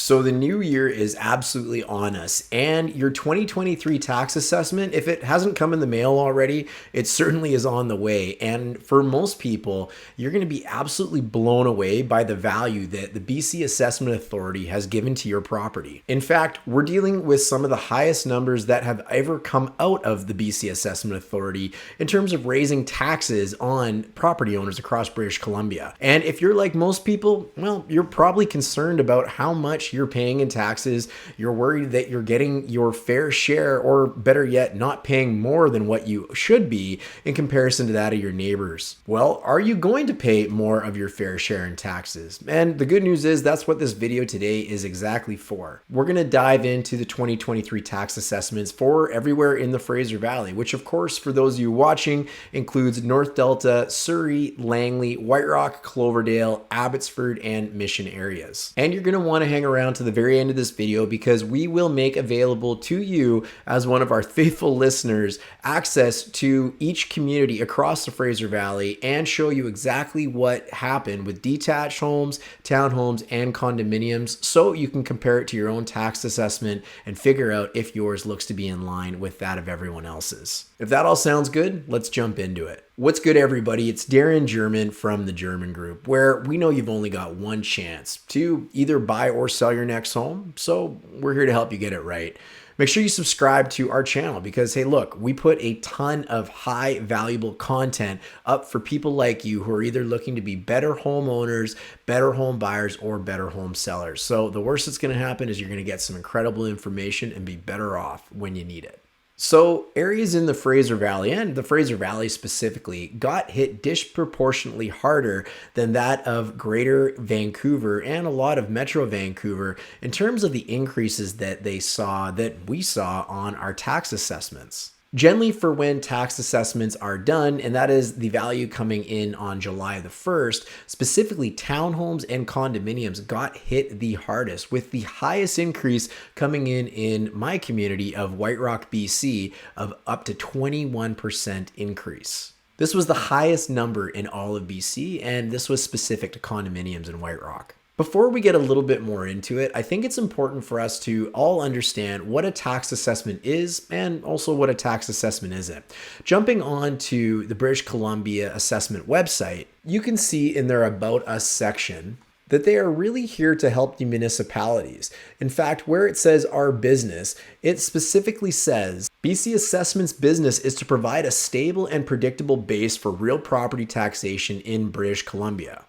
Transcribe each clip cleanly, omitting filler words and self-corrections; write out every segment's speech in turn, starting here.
So the new year is absolutely on us, and your 2023 tax assessment, if it hasn't come in the mail already, it certainly is on the way. And for most people, you're going to be absolutely blown away by the value that the BC Assessment Authority has given to your property. In fact, we're dealing with some of the highest numbers that have ever come out of the BC Assessment Authority in terms of raising taxes on property owners across British Columbia. And if you're like most people, well, you're probably concerned about how much you're paying in taxes. You're worried that you're getting your fair share, or better yet, not paying more than what you should be in comparison to that of your neighbors. Well, are you going to pay more of your fair share in taxes? And the good news is that's what this video today is exactly for. We're going to dive into the 2023 tax assessments for everywhere in the Fraser Valley, which of course, for those of you watching, includes North Delta, Surrey, Langley, White Rock, Cloverdale, Abbotsford, and Mission areas. And you're going to want to hang around to the very end of this video because we will make available to you as one of our faithful listeners access to each community across the Fraser Valley and show you exactly what happened with detached homes, townhomes, and condominiums so you can compare it to your own tax assessment and figure out if yours looks to be in line with that of everyone else's. If that all sounds good, let's jump into it. What's good, everybody? It's Darren German from the German Group, where we know you've only got one chance to either buy or sell your next home, so we're here to help you get it right. Make sure you subscribe to our channel because, hey, look, we put a ton of high valuable content up for people like you who are either looking to be better homeowners, better home buyers, or better home sellers. So the worst that's going to happen is you're going to get some incredible information and be better off when you need it. So areas in the Fraser Valley, and the Fraser Valley specifically, got hit disproportionately harder than that of Greater Vancouver and a lot of Metro Vancouver in terms of the increases that we saw on our tax assessments. Generally, for when tax assessments are done, and that is the value coming in on July the 1st, specifically townhomes and condominiums got hit the hardest, with the highest increase coming in my community of White Rock, BC, of up to 21% increase. This was the highest number in all of BC, and this was specific to condominiums in White Rock. Before we get a little bit more into it, I think it's important for us to all understand what a tax assessment is and also what a tax assessment isn't. Jumping on to the British Columbia Assessment website, you can see in their About Us section that they are really here to help the municipalities. In fact, where it says our business, it specifically says BC Assessment's business is to provide a stable and predictable base for real property taxation in British Columbia.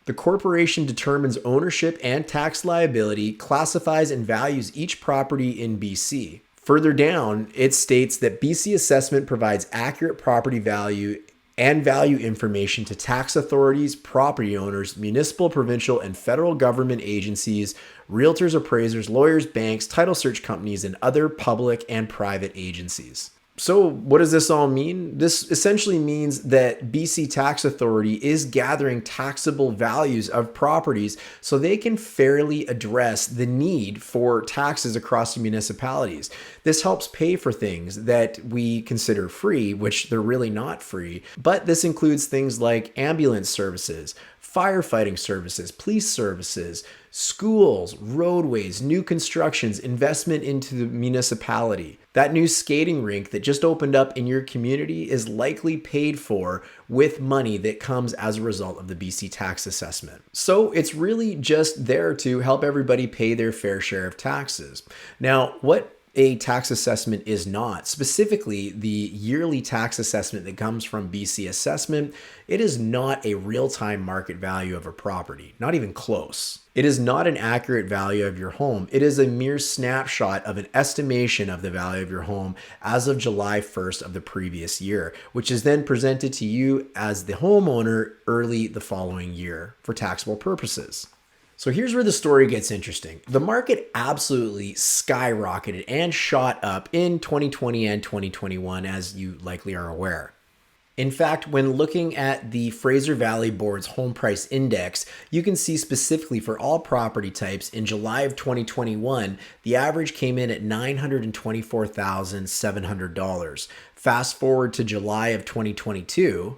The corporation determines ownership and tax liability, classifies and values each property in BC. Further down, it states that BC Assessment provides accurate property value and value information to tax authorities, property owners, municipal, provincial, and federal government agencies, realtors, appraisers, lawyers, banks, title search companies, and other public and private agencies. So what does this all mean? This essentially means that BC Tax Authority is gathering taxable values of properties so they can fairly address the need for taxes across the municipalities. This helps pay for things that we consider free, which they're really not free, but this includes things like ambulance services, firefighting services, police services, schools, roadways, new constructions, investment into the municipality. That new skating rink that just opened up in your community is likely paid for with money that comes as a result of the BC tax assessment. So it's really just there to help everybody pay their fair share of taxes. Now, what a tax assessment is not, specifically the yearly tax assessment that comes from BC Assessment, it is not a real-time market value of a property, not even close. It is not an accurate value of your home. It is a mere snapshot of an estimation of the value of your home as of July 1st of the previous year, which is then presented to you as the homeowner early the following year for taxable purposes. So here's where the story gets interesting. The market absolutely skyrocketed and shot up in 2020 and 2021, as you likely are aware. In fact, when looking at the Fraser Valley Board's home price index, you can see specifically for all property types in July of 2021, the average came in at $924,700. Fast forward to July of 2022,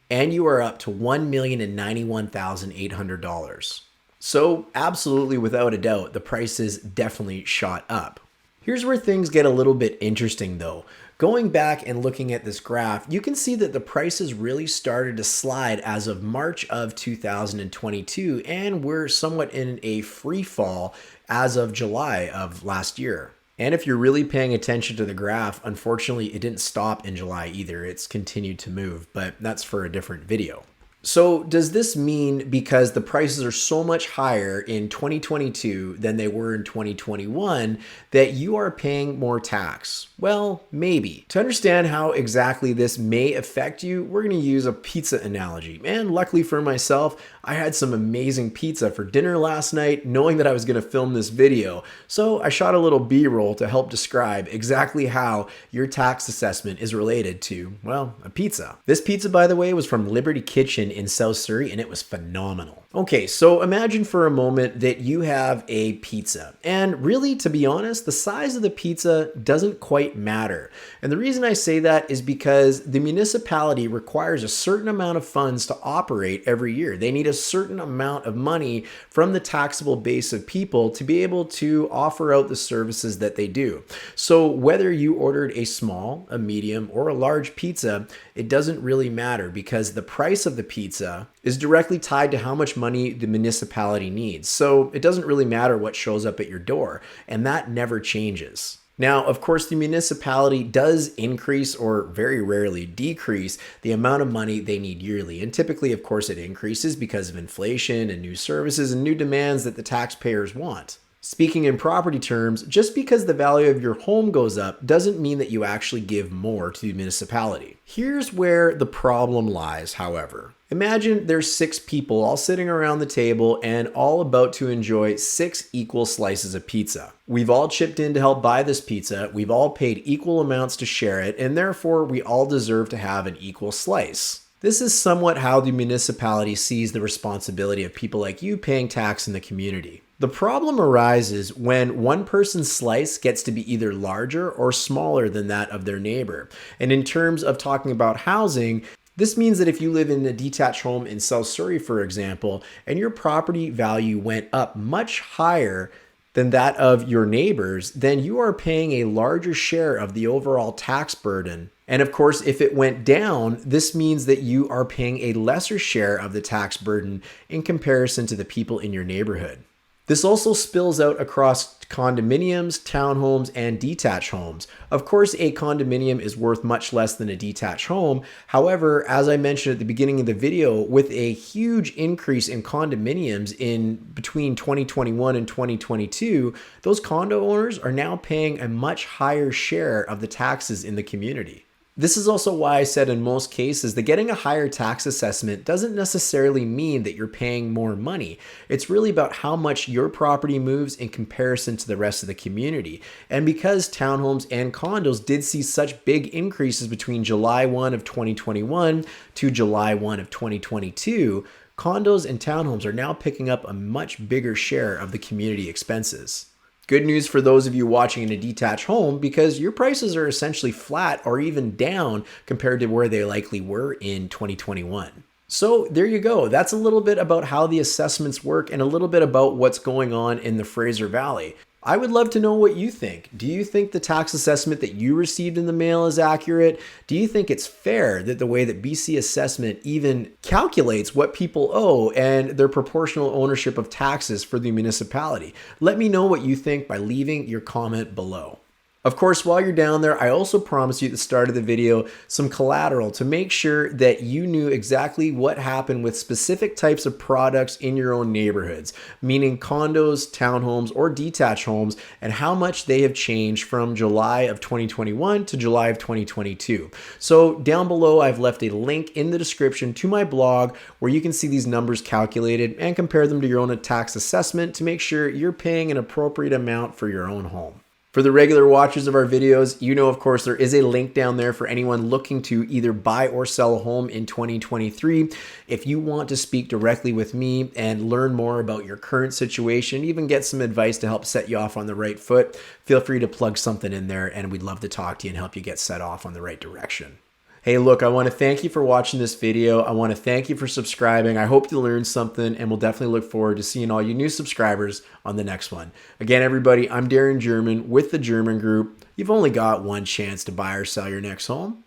and you are up to $1,091,800. So absolutely without a doubt, the prices definitely shot up. Here's where things get a little bit interesting though. Going back and looking at this graph, you can see that the prices really started to slide as of March of 2022, and we're somewhat in a free fall as of July of last year. And if you're really paying attention to the graph, unfortunately, it didn't stop in July either. It's continued to move, but that's for a different video. So does this mean because the prices are so much higher in 2022 than they were in 2021 that you are paying more tax? Well, maybe. To understand how exactly this may affect you, we're going to use a pizza analogy. And luckily for myself, I had some amazing pizza for dinner last night, knowing that I was going to film this video. So I shot a little B-roll to help describe exactly how your tax assessment is related to, well, a pizza. This pizza, by the way, was from Liberty Kitchen in South Surrey, and it was phenomenal. Okay, so imagine for a moment that you have a pizza. And really, to be honest, the size of the pizza doesn't quite matter. And the reason I say that is because the municipality requires a certain amount of funds to operate every year. They need a certain amount of money from the taxable base of people to be able to offer out the services that they do. So whether you ordered a small, a medium, or a large pizza, it doesn't really matter because the price of the pizza is directly tied to how much money the municipality needs. So it doesn't really matter what shows up at your door, and that never changes. Now, of course, the municipality does increase or very rarely decrease the amount of money they need yearly. And typically, of course, it increases because of inflation and new services and new demands that the taxpayers want. Speaking in property terms, just because the value of your home goes up doesn't mean that you actually give more to the municipality. Here's where the problem lies, however. Imagine there's 6 people all sitting around the table and all about to enjoy 6 equal slices of pizza. We've all chipped in to help buy this pizza, we've all paid equal amounts to share it, and therefore we all deserve to have an equal slice. This is somewhat how the municipality sees the responsibility of people like you paying tax in the community. The problem arises when one person's slice gets to be either larger or smaller than that of their neighbor. And in terms of talking about housing, this means that if you live in a detached home in South Surrey, for example, and your property value went up much higher than that of your neighbors, then you are paying a larger share of the overall tax burden. And of course, if it went down, this means that you are paying a lesser share of the tax burden in comparison to the people in your neighborhood. This also spills out across condominiums, townhomes, and detached homes. Of course, a condominium is worth much less than a detached home. However, as I mentioned at the beginning of the video, with a huge increase in condominiums in between 2021 and 2022, those condo owners are now paying a much higher share of the taxes in the community. This is also why I said in most cases that getting a higher tax assessment doesn't necessarily mean that you're paying more money. It's really about how much your property moves in comparison to the rest of the community. And because townhomes and condos did see such big increases between July 1 of 2021 to July 1 of 2022, condos and townhomes are now picking up a much bigger share of the community expenses. Good news for those of you watching in a detached home because your prices are essentially flat or even down compared to where they likely were in 2021. So there you go. That's a little bit about how the assessments work and a little bit about what's going on in the Fraser Valley. I would love to know what you think. Do you think the tax assessment that you received in the mail is accurate? Do you think it's fair that the way that BC assessment even calculates what people owe and their proportional ownership of taxes for the municipality? Let me know what you think by leaving your comment below. Of course, while you're down there, I also promised you at the start of the video some collateral to make sure that you knew exactly what happened with specific types of products in your own neighborhoods, meaning condos, townhomes, or detached homes, and how much they have changed from July of 2021 to July of 2022. So down below, I've left a link in the description to my blog where you can see these numbers calculated and compare them to your own tax assessment to make sure you're paying an appropriate amount for your own home. For the regular watchers of our videos, you know, of course, there is a link down there for anyone looking to either buy or sell a home in 2023. If you want to speak directly with me and learn more about your current situation, even get some advice to help set you off on the right foot, feel free to plug something in there and we'd love to talk to you and help you get set off on the right direction. Hey, look, I want to thank you for watching this video. I want to thank you for subscribing. I hope you learned something, and we'll definitely look forward to seeing all you new subscribers on the next one. Again, everybody, I'm Darren German with the German Group. You've only got one chance to buy or sell your next home.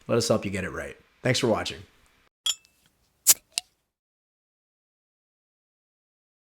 Let us help you get it right. Thanks for watching.